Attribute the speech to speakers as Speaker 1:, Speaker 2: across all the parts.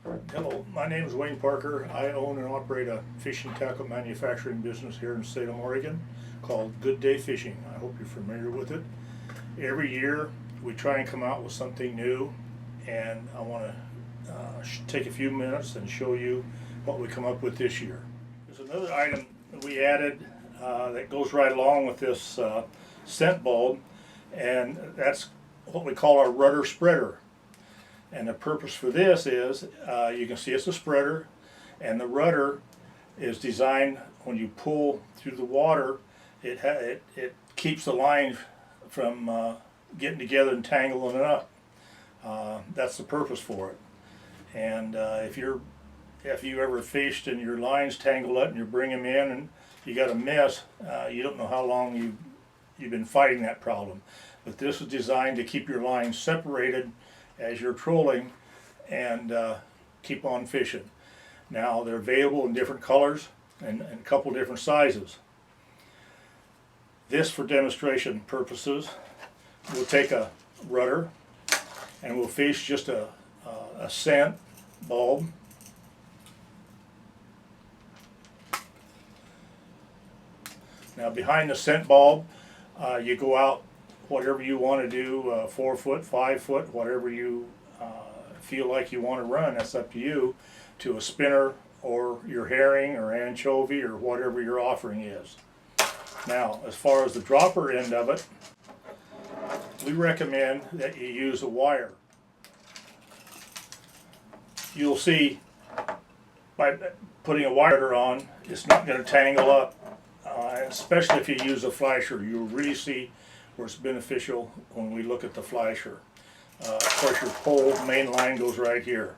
Speaker 1: Hello, my name is Wayne Parker. I own and operate a fishing tackle manufacturing business here in the state of Oregon called Good Day Fishing. I hope you're familiar with it. Every year we try and come out with something new, and I want to take a few minutes and show you what we come up with this year. There's another item that we added that goes right along with this scent bulb, and that's what we call our rudder spreader. And the purpose for this is, you can see it's a spreader, and the rudder is designed when you pull through the water, it keeps the line from getting together and tangling it up. That's the purpose for it. And if you ever fished and your lines tangle up and you bring them in and you got a mess, you don't know how long you've been fighting that problem. But this is designed to keep your lines separated as you're trolling and keep on fishing. Now they're available in different colors and a couple different sizes. This, for demonstration purposes, we'll take a rudder and we'll fish just a scent bulb. Now behind the scent bulb, you go out whatever you want to do, 4 foot, 5 foot, whatever you feel like you want to run, that's up to you, to a spinner or your herring or anchovy or whatever your offering is. Now, as far as the dropper end of it, we recommend that you use a wire. You'll see by putting a wire on, it's not going to tangle up, especially if you use a flasher. You'll really see where it's beneficial when we look at the flasher. Of course, your pole main line goes right here,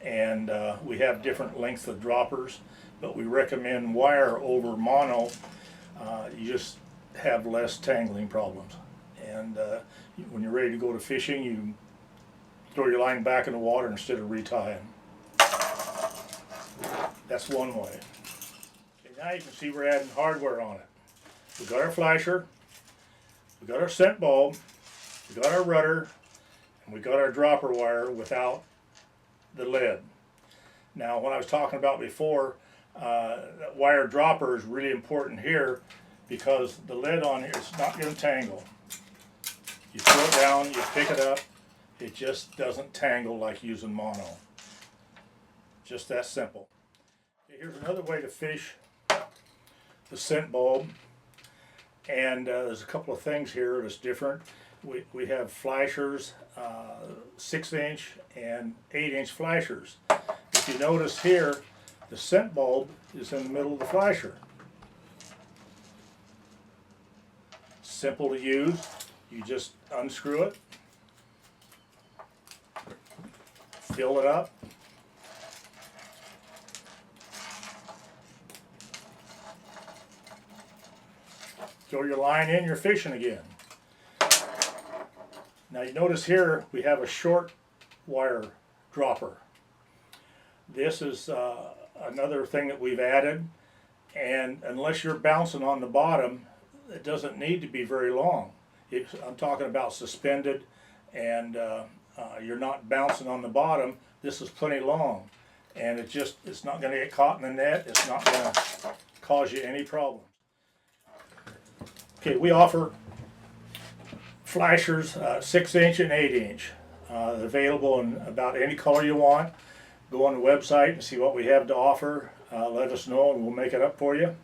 Speaker 1: and we have different lengths of droppers, but we recommend wire over mono. You just have less tangling problems, and when you're ready to go to fishing, you throw your line back in the water instead of retying. That's one way. Okay, now you can see we're adding hardware on it. We got our flasher, we got our scent bulb, we got our rudder, and we got our dropper wire without the lead. Now, when I was talking about before, that wire dropper is really important here because the lead on here is not going to tangle. You throw it down, you pick it up, it just doesn't tangle like using mono. Just that simple. Okay, here's another way to fish the scent bulb. And there's a couple of things here that's different. We have flashers, 6-inch and 8-inch flashers. If you notice here, the scent bulb is in the middle of the flasher. Simple to use. You just unscrew it, fill it up, throw your line in, you're fishing again. Now you notice here we have a short wire dropper. This is another thing that we've added, and unless you're bouncing on the bottom, it doesn't need to be very long. I'm talking about suspended and you're not bouncing on the bottom. This is plenty long, and it's not going to get caught in the net. It's not going to cause you any problems. Okay, we offer flashers, 6-inch and 8-inch. Available in about any color you want. Go on the website and see what we have to offer. Let us know and we'll make it up for you.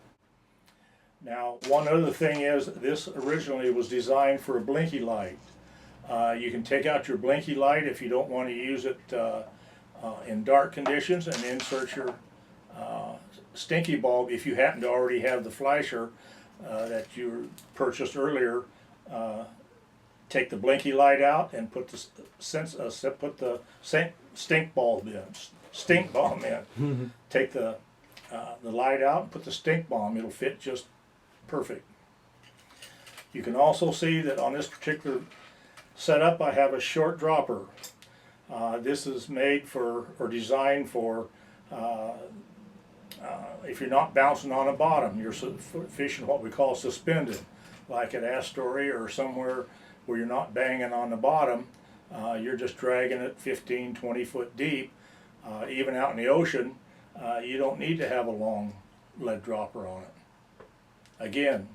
Speaker 1: Now, one other thing is, this originally was designed for a blinky light. You can take out your blinky light if you don't want to use it in dark conditions and insert your stinky bulb if you happen to already have the flasher that you purchased earlier. Take the blinky light out and put the stink bulb in, stink bomb in. Take the light out and put the stink bomb. It'll fit just perfect. You can also see that on this particular setup I have a short dropper. This is made for or designed for if you're not bouncing on a bottom, you're fishing what we call suspended, like at Astoria or somewhere where you're not banging on the bottom. You're just dragging it 15, 20 foot deep. Even out in the ocean, you don't need to have a long lead dropper on it. Again,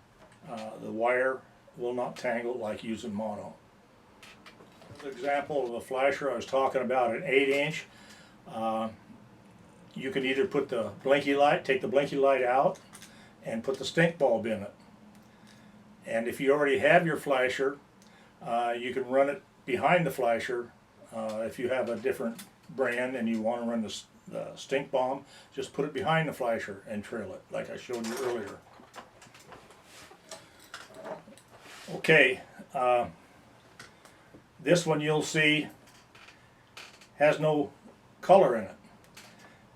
Speaker 1: the wire will not tangle like using mono. An example of a flasher I was talking about, an 8-inch. You can either put the blinky light, take the blinky light out, and put the stink bulb in it. And if you already have your flasher, you can run it behind the flasher. If you have a different brand and you want to run the stink bomb, just put it behind the flasher and trail it, like I showed you earlier. Okay, this one you'll see has no color in it.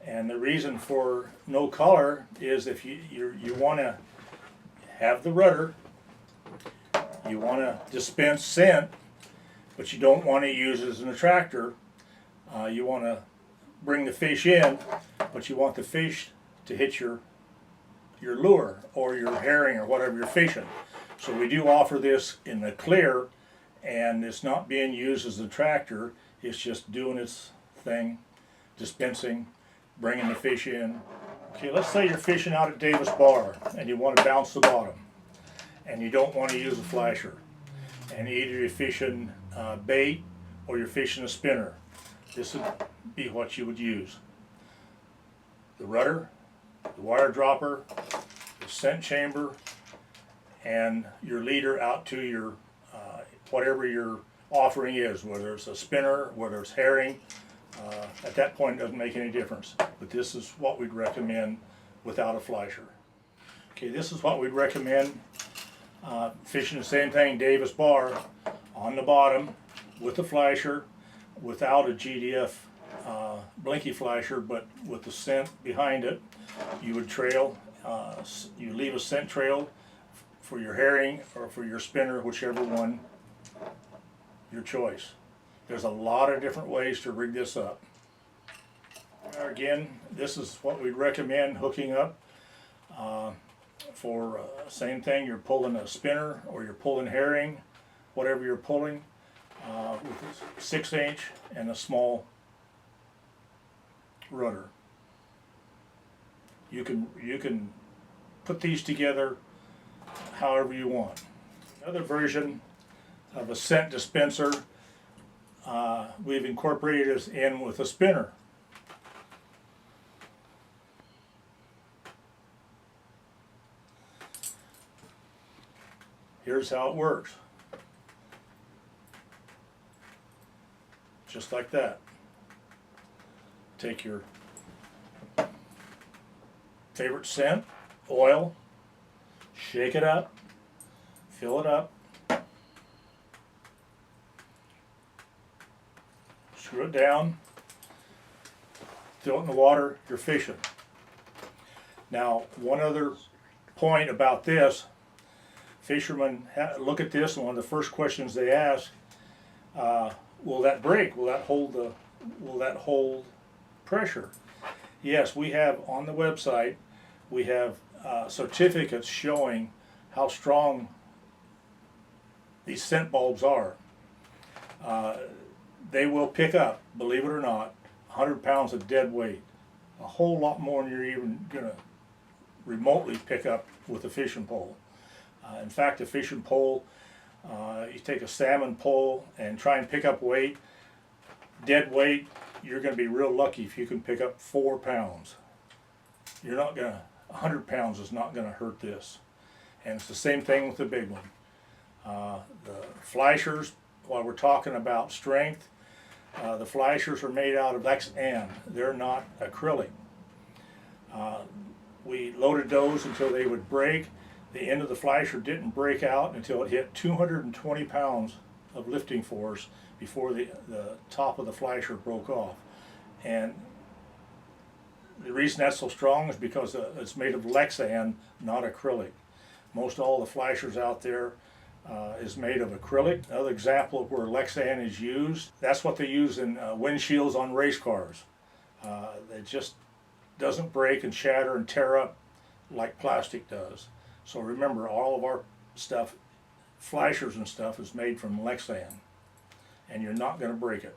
Speaker 1: And the reason for no color is if you want to have the rudder, you want to dispense scent, but you don't want to use it as an attractor. You want to bring the fish in, but you want the fish to hit your lure or your herring or whatever you're fishing. So we do offer this in the clear, and it's not being used as an attractor. It's just doing its thing, dispensing, bringing the fish in. Okay, let's say you're fishing out at Davis Bar and you want to bounce the bottom and you don't want to use a flasher, and either you're fishing bait or you're fishing a spinner. This would be what you would use: the rudder, the wire dropper, the scent chamber, and your leader out to your whatever your offering is, whether it's a spinner, whether it's herring. At that point it doesn't make any difference, but this is what we'd recommend without a flasher. Okay, this is what we'd recommend fishing the same thing, Davis Bar, on the bottom with a flasher, without a GDF blinky flasher, but with the scent behind it. You would trail, you leave a scent trail for your herring or for your spinner, whichever one your choice. There's a lot of different ways to rig this up. Again, this is what we'd recommend hooking up for same thing. You're pulling a spinner or you're pulling herring, whatever you're pulling, with a 6-inch and a small rudder. You can put these together however you want. Another version of a scent dispenser, we've incorporated this in with a spinner. Here's how it works. Just like that. Take your favorite scent, oil, shake it up, fill it up, screw it down, throw it in the water, you're fishing. Now, one other point about this, fishermen look at this and one of the first questions they ask, will that break? Will that hold pressure? Yes, we have on the website, we have certificates showing how strong these scent bulbs are. They will pick up, believe it or not, 100 pounds of dead weight. A whole lot more than you're even going to remotely pick up with a fishing pole. In fact, a fishing pole, you take a salmon pole and try and pick up weight, dead weight, you're going to be real lucky if you can pick up 4 pounds. You're not going to, 100 pounds is not going to hurt this. And it's the same thing with the big one. The flashers, while we're talking about strength, the flashers are made out of Lexan. They're not acrylic. We loaded those until they would break. The end of the flasher didn't break out until it hit 220 pounds of lifting force before the top of the flasher broke off. And the reason that's so strong is because it's made of Lexan, not acrylic. Most all the flashers out there is made of acrylic. Another example of where Lexan is used, that's what they use in windshields on race cars. It just doesn't break and shatter and tear up like plastic does. So remember, all of our stuff, flashers and stuff, is made from Lexan, and you're not going to break it.